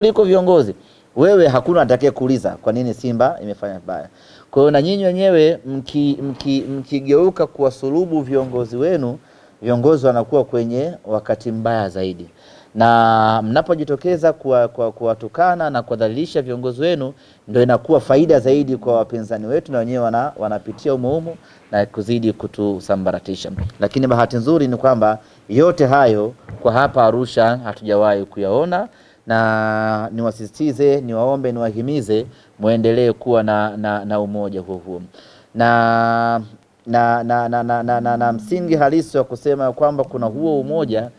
kuliko viongozi. Wewe hakuna atakaye kuuliza kwa nini Simba imefanya vibaya. Kwa hiyo na nyinyi wenyewe mkigeuka kuwasulubu viongozi wenu, viongozi wanakuwa kwenye wakati mbaya zaidi. Na mnapojitokeza kuwatukana na kuwadhalilisha viongozi wenu, ndio inakuwa faida zaidi kwa wapinzani wetu, na wenyewe wanapitia umuhumu na kuzidi kutusambaratisha. Lakini bahati nzuri ni kwamba yote hayo kwa hapa Arusha hatujawahi kuyaona, na niwasisitize, niwaombe, niwahimize muendelee kuwa na umoja huo na msingi halisi wa kusema kwamba kuna huo umoja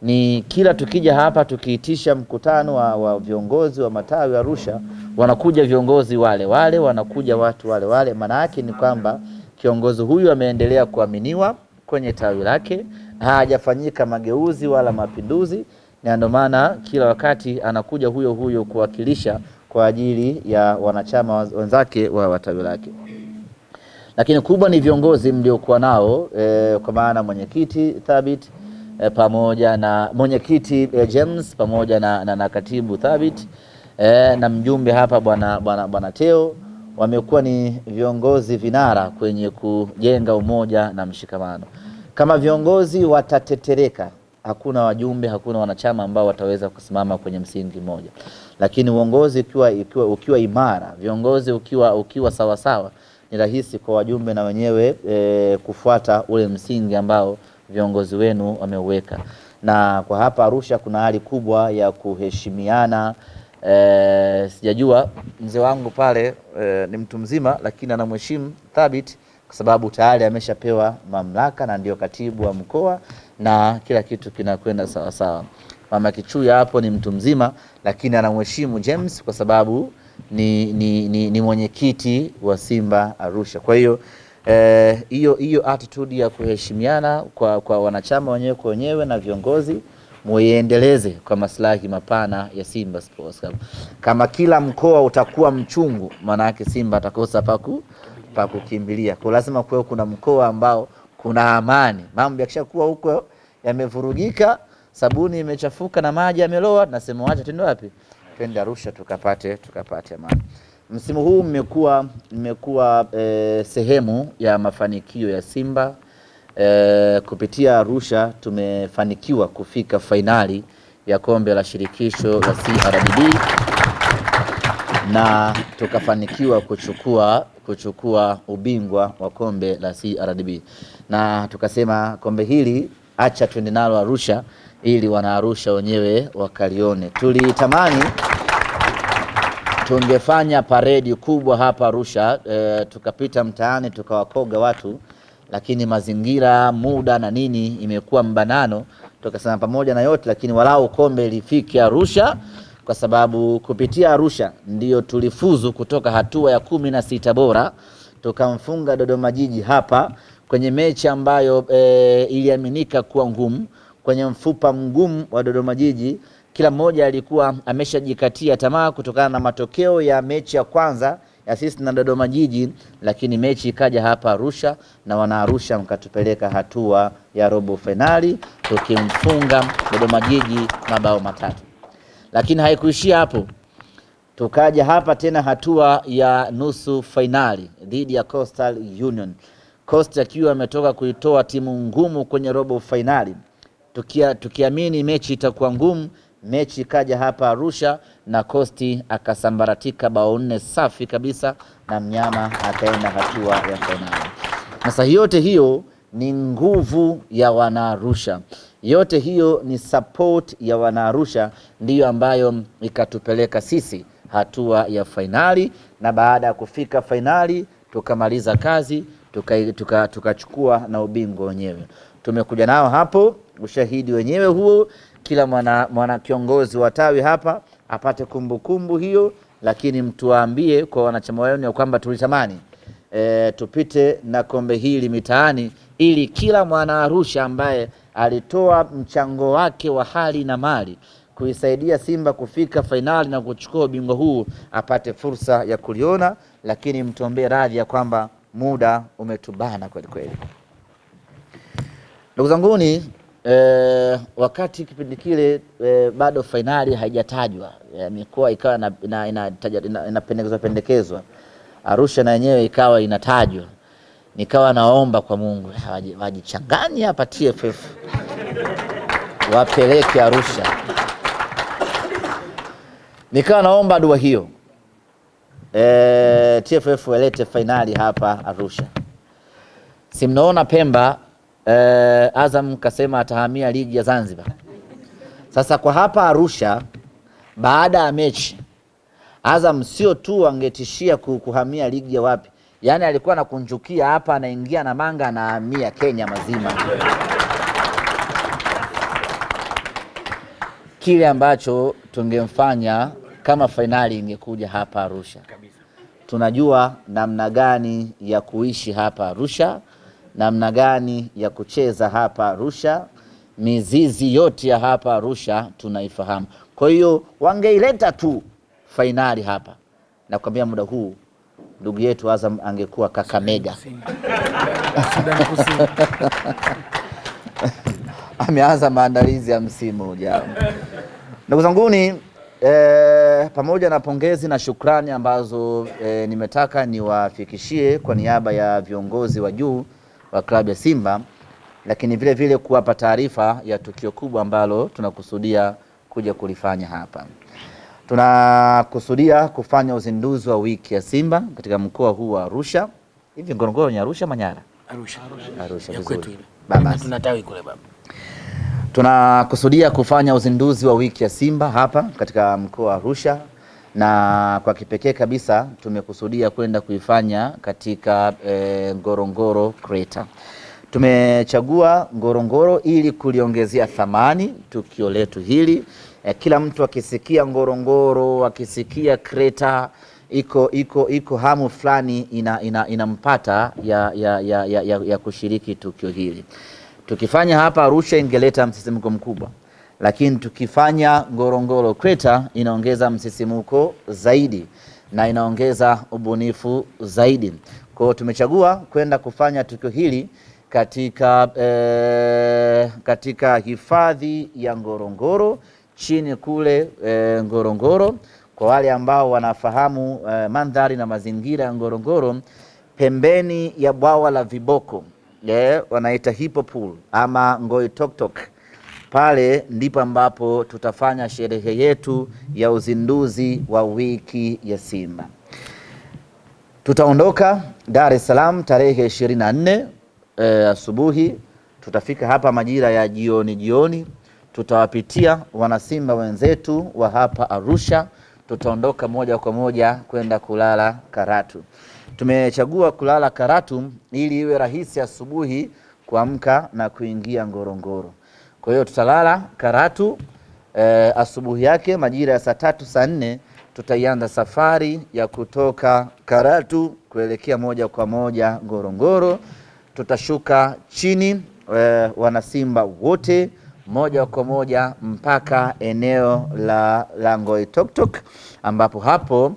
ni kila tukija hapa tukiitisha mkutano wa viongozi wa matawi Arusha, wanakuja viongozi wale wale, wanakuja watu wale wale. Maana yake ni kwamba kiongozi huyu ameendelea kuaminiwa kwenye tawi lake, hajafanyika mageuzi wala mapinduzi, na ndio maana kila wakati anakuja huyo huyo kuwakilisha kwa ajili ya wanachama wenzake wa tawi lake. Lakini kubwa ni viongozi mliokuwa nao, kwa maana mwenyekiti Thabit pamoja na mwenyekiti James pamoja na katibu Thabit na mjumbe hapa bwana Teo, wamekuwa ni viongozi vinara kwenye kujenga umoja na mshikamano. Kama viongozi watatetereka, hakuna wajumbe, hakuna wanachama ambao wataweza kusimama kwenye msingi mmoja. Lakini uongozi ukiwa imara, viongozi ukiwa sawa sawa, ni rahisi kwa wajumbe na wenyewe kufuata ule msingi ambao viongozi wenu wameuweka. Na kwa hapa Arusha kuna hali kubwa ya kuheshimiana. Sijajua mzee wangu pale ni mtu mzima, lakini anamheshimu Thabit kwa sababu tayari ameshapewa mamlaka na ndio katibu wa mkoa na kila kitu kinakwenda sawa sawa. Mama Kichuya hapo ni mtu mzima, lakini anamheshimu James kwa sababu ni mwenyekiti wa Simba Arusha. Kwa hiyo hiyo attitude ya kuheshimiana kwa wanachama wenyewe kwa wenyewe na viongozi muiendeleze kwa maslahi mapana ya Simba Sports Club. Kama kila mkoa utakuwa mchungu, maana yake Simba atakosa pa kukimbilia. Kwa lazima kuwe kuna mkoa ambao kuna amani. Mambo yakishakuwa huko yamevurugika, sabuni imechafuka na maji yameloa, nasema acha twende wapi? Twende Arusha tukapate amani. Msimu huu mmekuwa sehemu ya mafanikio ya Simba. Kupitia Arusha tumefanikiwa kufika fainali ya kombe la shirikisho la CRDB na tukafanikiwa kuchukua ubingwa wa kombe la CRDB, na tukasema kombe hili acha twende nalo Arusha ili wana Arusha wenyewe wakalione. Tulitamani tungefanya paredi kubwa hapa Arusha, tukapita mtaani tukawakoga watu, lakini mazingira, muda na nini imekuwa mbanano. Tukasema pamoja na yote, lakini walau kombe lifike Arusha, kwa sababu kupitia Arusha ndio tulifuzu kutoka hatua ya 16 bora, tukamfunga Dodoma Jiji hapa kwenye mechi ambayo iliaminika kuwa ngumu, kwenye mfupa mgumu wa Dodoma Jiji. Kila mmoja alikuwa ameshajikatia tamaa kutokana na matokeo ya mechi ya kwanza ya sisi na Dodoma Jiji, lakini mechi ikaja hapa Arusha na wana Arusha mkatupeleka hatua ya robo finali tukimfunga Dodoma Jiji mabao 3. Lakini haikuishia hapo. Tukaja hapa tena hatua ya nusu finali dhidi ya Coastal Union. Coastal akiwa ametoka kuitoa timu ngumu kwenye robo finali. Tukiamini mechi itakuwa ngumu, mechi ikaja hapa Arusha na Coastal akasambaratika bao 4 safi kabisa, na mnyama akaenda hatua ya finali. Sasa yote hiyo ni nguvu ya wana Arusha. Yote hiyo ni support ya wana Arusha ndiyo ambayo ikatupeleka sisi hatua ya finali, na baada ya kufika finali tukamaliza kazi, tukachukua na ubingwa wenyewe. Tumekuja nao hapo, ushahidi wenyewe huo, kila mwana kiongozi wa tawi hapa apate kumbukumbu hiyo. Lakini mtuambie kwa wanachama wenu ya kwamba tulitamani tupite na kombe hili mitaani, ili kila mwana Arusha ambaye alitoa mchango wake wa hali na mali kuisaidia Simba kufika fainali na kuchukua ubingwa huu apate fursa ya kuliona. Lakini mtuombee radhi ya kwamba muda umetubana kweli kweli. Ndugu zanguni, wakati kipindi kile bado fainali haijatajwa, mikoa ikawa inapendekezwa, Arusha na yenyewe ikawa inatajwa. Nikawa naomba kwa Mungu wajichanganye hapa TFF wapeleke Arusha. Nikawa naomba dua hiyo, TFF walete fainali hapa Arusha. Si mnaona Pemba, Azam kasema atahamia ligi ya Zanzibar. Sasa kwa hapa Arusha, baada ya mechi, Azam sio tu angetishia kuhamia ligi ya wapi, yani alikuwa anakunjukia hapa, anaingia na manga, anahamia Kenya mazima. Kile ambacho tungemfanya kama fainali ingekuja hapa Arusha. Tunajua namna gani ya kuishi hapa Arusha, namna gani ya kucheza hapa Arusha, mizizi yote ya hapa Arusha tunaifahamu. Kwa hiyo wangeileta tu fainali hapa, na kuambia muda huu ndugu yetu Azam angekuwa Kakamega. Ameanza maandalizi ya msimu ujao. Ndugu zanguni, pamoja na pongezi na shukrani ambazo nimetaka niwafikishie kwa niaba ya viongozi wa juu wa klabu ya Simba, lakini vile vile kuwapa taarifa ya tukio kubwa ambalo tunakusudia kuja kulifanya hapa. Tunakusudia kufanya uzinduzi wa wiki ya Simba katika mkoa huu wa Arusha. Hivi Ngorongoro ni Arusha Manyara? Arusha vizuri. Baba tunatawi kule baba. Tunakusudia kufanya uzinduzi wa wiki ya Simba hapa katika mkoa wa Arusha, na kwa kipekee kabisa tumekusudia kwenda kuifanya katika Ngorongoro Crater. Tumechagua Ngorongoro ili kuliongezea thamani tukio letu hili. Kila mtu akisikia Ngorongoro, akisikia Crater, iko hamu fulani inampata ya kushiriki tukio hili. Tukifanya hapa Arusha ingeleta msisimko mkubwa, lakini tukifanya Ngorongoro Crater inaongeza msisimko zaidi na inaongeza ubunifu zaidi. Kwa hiyo tumechagua kwenda kufanya tukio hili katika hifadhi ya Ngorongoro chini kule Ngorongoro. Kwa wale ambao wanafahamu mandhari na mazingira ya Ngorongoro, pembeni ya bwawa la viboko wanaita Hippo Pool ama Ngoitoktok, pale ndipo ambapo tutafanya sherehe yetu ya uzinduzi wa wiki ya Simba. Tutaondoka Dar es Salaam tarehe 24 asubuhi. Tutafika hapa majira ya jioni. Tutawapitia wanasimba wenzetu wa hapa Arusha. Tutaondoka moja kwa moja kwenda kulala Karatu. Tumechagua kulala Karatu ili iwe rahisi asubuhi kuamka na kuingia Ngorongoro. Kwa hiyo tutalala Karatu, asubuhi yake majira ya saa 3 saa 4 tutaianza safari ya kutoka Karatu kuelekea moja kwa moja Ngorongoro. Tutashuka chini wanasimba wote moja kwa moja mpaka eneo la Ngoitoktok, ambapo hapo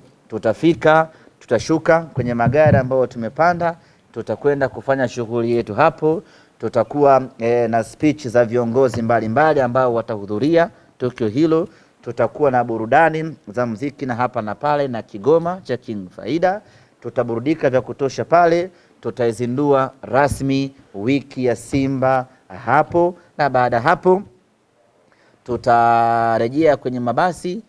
tutashuka kwenye magari ambayo tumepanda. Tutakwenda kufanya shughuli yetu hapo. Tutakuwa na speech za viongozi mbalimbali ambao watahudhuria tukio hilo. Tutakuwa na burudani za muziki na hapa na pale na kigoma cha King Faida. Tutaburudika vya kutosha pale. Tutaizindua rasmi wiki ya Simba hapo, na baada hapo tutarejea kwenye mabasi.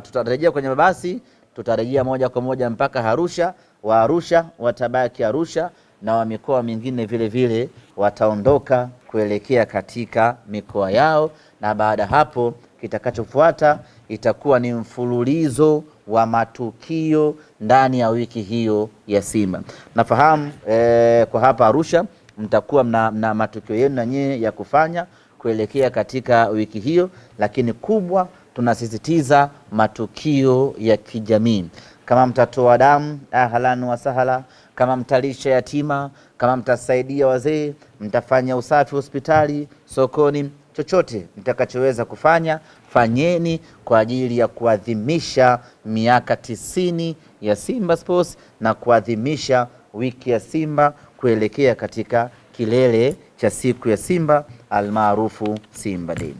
Tutarejea kwenye mabasi, tutarejea moja kwa moja mpaka Arusha. Wa Arusha watabaki Arusha, na wa mikoa mingine vile vile wataondoka kuelekea katika mikoa yao. Na baada hapo kitakachofuata itakuwa ni mfululizo wa matukio ndani ya wiki hiyo ya Simba. Nafahamu kwa hapa Arusha mtakuwa na matukio yenu na nyie ya kufanya kuelekea katika wiki hiyo, lakini kubwa tunasisitiza matukio ya kijamii. Kama mtatoa damu, ahlan wa sahala. Kama mtalisha yatima, kama mtasaidia wazee, mtafanya usafi hospitali, sokoni, chochote mtakachoweza kufanya fanyeni kwa ajili ya kuadhimisha miaka 90 ya Simba Sports na kuadhimisha wiki ya Simba kuelekea katika kilele cha siku ya Simba almaarufu Simba Day.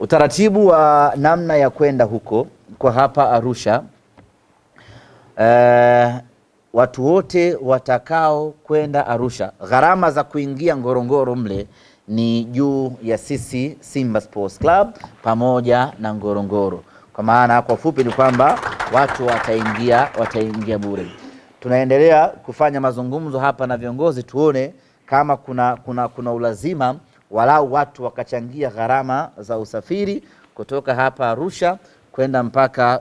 Utaratibu wa namna ya kwenda huko kwa hapa Arusha, watu wote watakao kwenda Arusha, gharama za kuingia Ngorongoro mle ni juu ya sisi Simba Sports Club pamoja na Ngorongoro. Kwa maana kwa fupi ni kwamba watu wataingia bure. Tunaendelea kufanya mazungumzo hapa na viongozi tuone kama kuna ulazima walau watu wakachangia gharama za usafiri kutoka hapa Arusha kwenda mpaka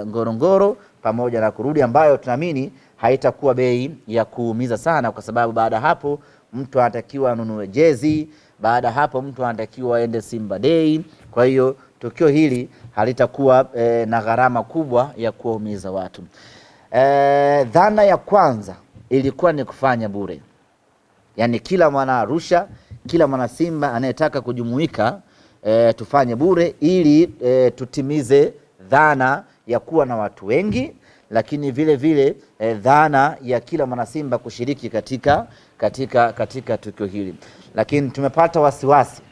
Ngorongoro pamoja na kurudi, ambayo tunaamini haitakuwa bei ya kuumiza sana, kwa sababu baada hapo mtu anatakiwa anunue jezi, baada hapo mtu anatakiwa aende Simba Day. Kwa hiyo tukio hili halitakuwa na gharama kubwa ya kuumiza watu. Dhana ya kwanza ilikuwa ni kufanya bure, yani kila mwana Arusha, kila mwana Simba anayetaka kujumuika tufanye bure, ili tutimize dhana ya kuwa na watu wengi, lakini vile vile dhana ya kila mwana Simba kushiriki katika tukio hili. Lakini tumepata wasiwasi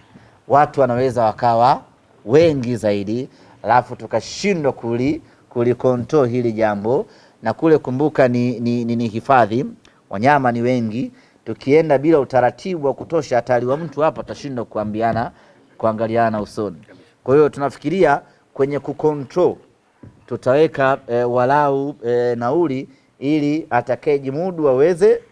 watu wanaweza wakawa wengi zaidi, alafu tukashindwa kulikontrol hili jambo, na kule kumbuka ni hifadhi, wanyama ni wengi, tukienda bila utaratibu wa kutosha hatari wa mtu hapa tutashindwa kuangaliana usoni. Kwa hiyo tunafikiria kwenye kucontrol tutaweka walau nauli, ili atakayejimudu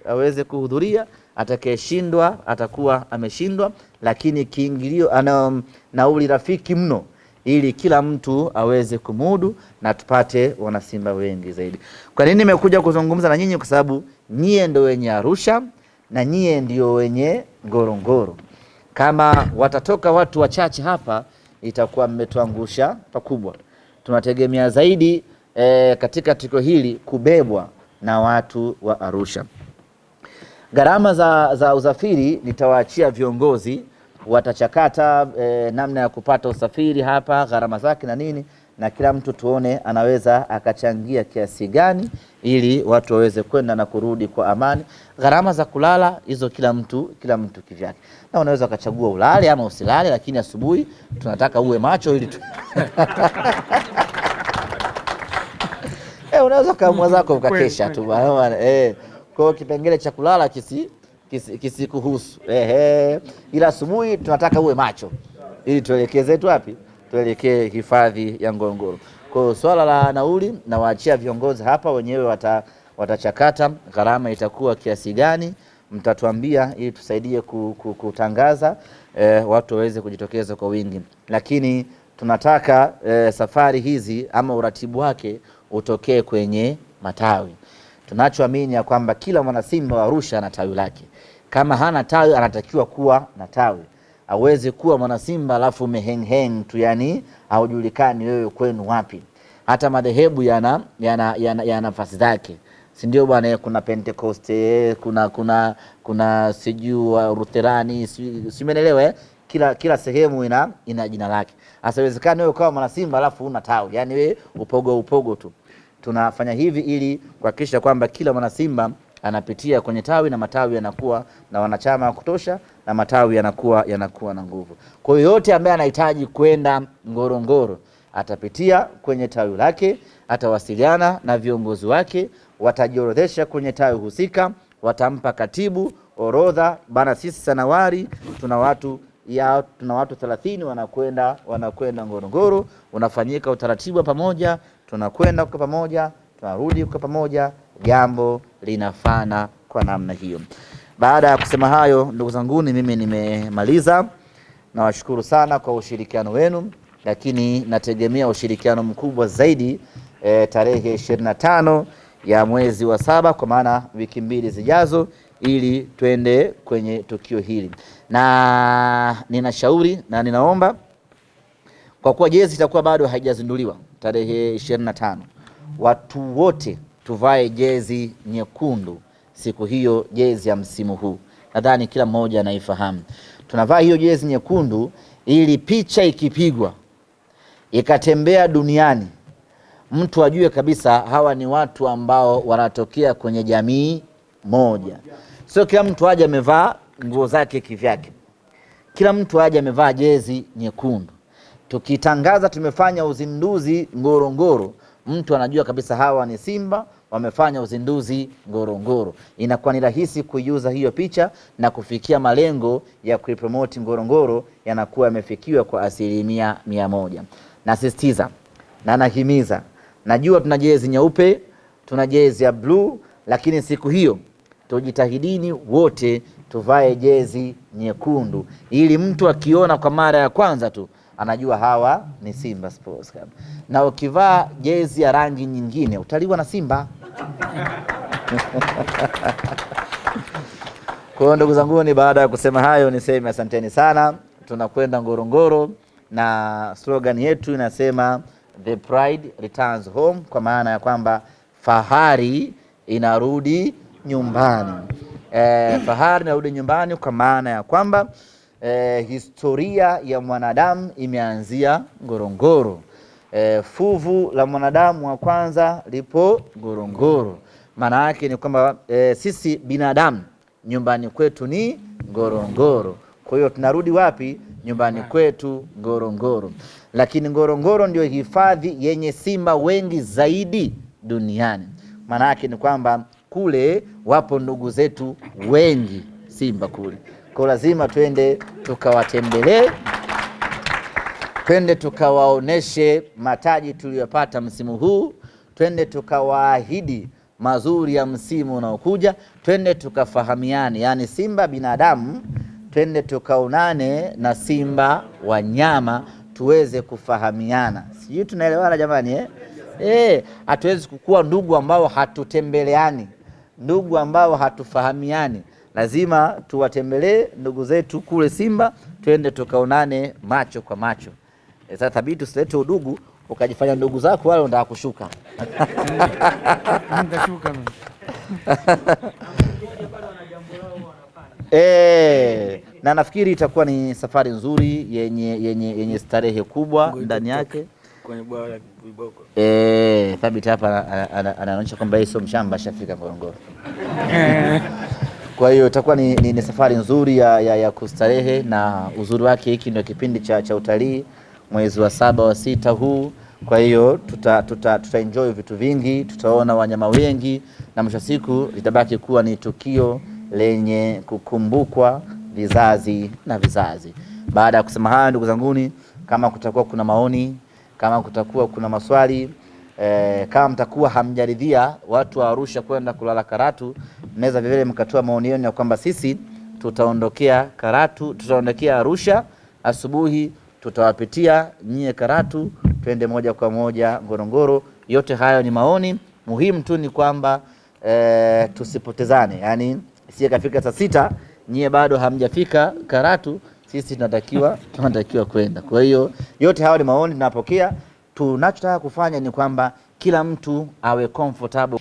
aweze kuhudhuria, atakayeshindwa atakuwa ameshindwa, lakini kiingilio ana nauli rafiki mno, ili kila mtu aweze kumudu na tupate wanasimba wengi zaidi. Kwa nini nimekuja kuzungumza na nyinyi? Kwa sababu nyie ndio wenye Arusha na nyie ndio wenye Ngorongoro. Kama watatoka watu wachache hapa, itakuwa mmetuangusha pakubwa. Tunategemea zaidi katika tukio hili kubebwa na watu wa Arusha. Gharama za usafiri nitawaachia viongozi, watachakata namna ya kupata usafiri hapa, gharama zake na nini, na kila mtu tuone anaweza akachangia kiasi gani ili watu waweze kwenda na kurudi kwa amani. Gharama za kulala hizo kila mtu kivyake, na unaweza ukachagua ulale ama usilale, lakini asubuhi tunataka uwe macho ili unaweza kaamua zako ukakesha tu kwa kipengele cha kulala kisikuhusu. Ila asubuhi tunataka uwe macho ili tuelekee zetu wapi? Tuelekee hifadhi ya Ngorongoro. Kwa hiyo swala la nauli na waachia viongozi hapa wenyewe watachakata gharama itakuwa kiasi gani, mtatuambia ili tusaidie kutangaza watu waweze kujitokeza kwa wingi. Lakini tunataka safari hizi ama uratibu wake utokee kwenye matawi. Tunachoamini ya kwamba kila mwana Simba wa Arusha ana tawi lake. Kama hana tawi anatakiwa kuwa na tawi. Hawezi kuwa mwana Simba alafu umeheng tu, yani haujulikani wewe kwenu wapi. Hata madhehebu yana nafasi zake. Si ndio bwana? Kuna Pentecoste, kuna sijua Lutherani, simenelewa kila sehemu ina jina lake. Asiwezekane wewe kama mwana Simba alafu una tawi, yani wewe upogo tu. Tunafanya hivi ili kuhakikisha kwamba kila mwana Simba anapitia kwenye tawi, na matawi yanakuwa na wanachama wa kutosha, na matawi yanakuwa na nguvu. Kwa hiyo yote ambaye anahitaji kwenda Ngorongoro atapitia kwenye tawi lake, atawasiliana na viongozi wake, watajiorodhesha kwenye tawi husika, watampa katibu orodha, bana sisi Sanawari tuna watu 30 wanakwenda Ngorongoro, unafanyika utaratibu pamoja, tunakwenda kwa pamoja, tunarudi kwa pamoja, jambo linafana kwa namna hiyo. Baada ya kusema hayo, ndugu zangu, mimi nimemaliza. Nawashukuru sana kwa ushirikiano wenu, lakini nategemea ushirikiano mkubwa zaidi tarehe 25 ya mwezi wa 7, kwa maana wiki 2 zijazo, ili twende kwenye tukio hili. Na ninashauri na ninaomba, kwa kuwa jezi itakuwa bado haijazinduliwa tarehe 25, watu wote tuvae jezi nyekundu siku hiyo, jezi ya msimu huu. Nadhani kila mmoja anaifahamu. Tunavaa hiyo jezi nyekundu ili picha ikipigwa ikatembea duniani, mtu ajue kabisa hawa ni watu ambao wanatokea kwenye jamii moja. Sio kila mtu aje amevaa nguo zake kivyake. Kila mtu aje amevaa jezi nyekundu. Tukitangaza tumefanya uzinduzi Ngorongoro, mtu anajua kabisa hawa ni Simba wamefanya uzinduzi Ngorongoro. Inakuwa ni rahisi kuiuza hiyo picha na kufikia malengo ya kuipromote Ngorongoro yanakuwa yamefikiwa kwa 100%. Nasisitiza na nahimiza, najua tuna jezi nyeupe, tuna jezi ya blue, lakini siku hiyo tujitahidini wote tuvae jezi nyekundu ili mtu akiona kwa mara ya kwanza tu anajua hawa ni Simba Sports Club. Na ukivaa jezi ya rangi nyingine utaliwa na Simba. Kwa hiyo ndugu zangu, ni baada ya kusema hayo niseme asanteni sana. Tunakwenda Ngorongoro na slogan yetu inasema the pride returns home, kwa maana ya kwamba fahari inarudi nyumbani. Fahari inarudi nyumbani kwa maana ya kwamba historia ya mwanadamu imeanzia Ngorongoro. Fuvu la mwanadamu wa kwanza lipo Ngorongoro. Maana yake ni kwamba sisi binadamu nyumbani kwetu ni Ngorongoro. Kwa hiyo tunarudi wapi? Nyumbani kwetu Ngorongoro. Lakini Ngorongoro ndio hifadhi yenye simba wengi zaidi duniani. Maana yake ni kwamba kule wapo ndugu zetu wengi simba kule. Kwa lazima twende tukawatembelee, twende tukawaoneshe mataji tuliyopata msimu huu, twende tukawaahidi mazuri ya msimu unaokuja, twende tukafahamiane, yani simba binadamu, twende tukaonane na simba wanyama tuweze kufahamiana. Sijui tunaelewana jamani hatuwezi kukua ndugu ambao hatutembeleani, ndugu ambao hatufahamiani. Lazima tuwatembelee ndugu zetu kule Simba, twende tukaonane macho kwa macho. Sasa thabiti usilete udugu ukajifanya ndugu zako wale unataka kushuka. Na nafikiri itakuwa ni safari nzuri yenye starehe kubwa ndani yake. Kwenye bwawa la Viboko. Thabiti hapa anaonyesha kwamba yeye sio mshamba, shafika Ngorongoro. Kwa hiyo itakuwa ni safari nzuri ya kustarehe, na uzuri wake hiki ndio kipindi cha utalii mwezi wa 7 wa 6 huu. Kwa hiyo tuta enjoy vitu vingi, tutaona wanyama wengi, na mwisho siku litabaki kuwa ni tukio lenye kukumbukwa vizazi na vizazi. Baada ya kusema haya, ndugu zanguni, kama kutakuwa kuna maoni, kama kutakuwa kuna maswali, kama mtakuwa hamjaridhia watu wa Arusha kwenda kulala Karatu, mnaweza vile mkatoa maoni yenu ya kwamba sisi tutaondokea Karatu, tutaondokea Arusha asubuhi, tutawapitia nyie Karatu, twende moja kwa moja Ngorongoro. Yote hayo ni maoni. Muhimu tu ni kwamba tusipotezane, yani isiye kafika saa 6 nyie bado hamjafika Karatu, sisi tunatakiwa kwenda. Kwa hiyo yote hayo ni maoni tunapokea. Tunachotaka kufanya ni kwamba kila mtu awe comfortable.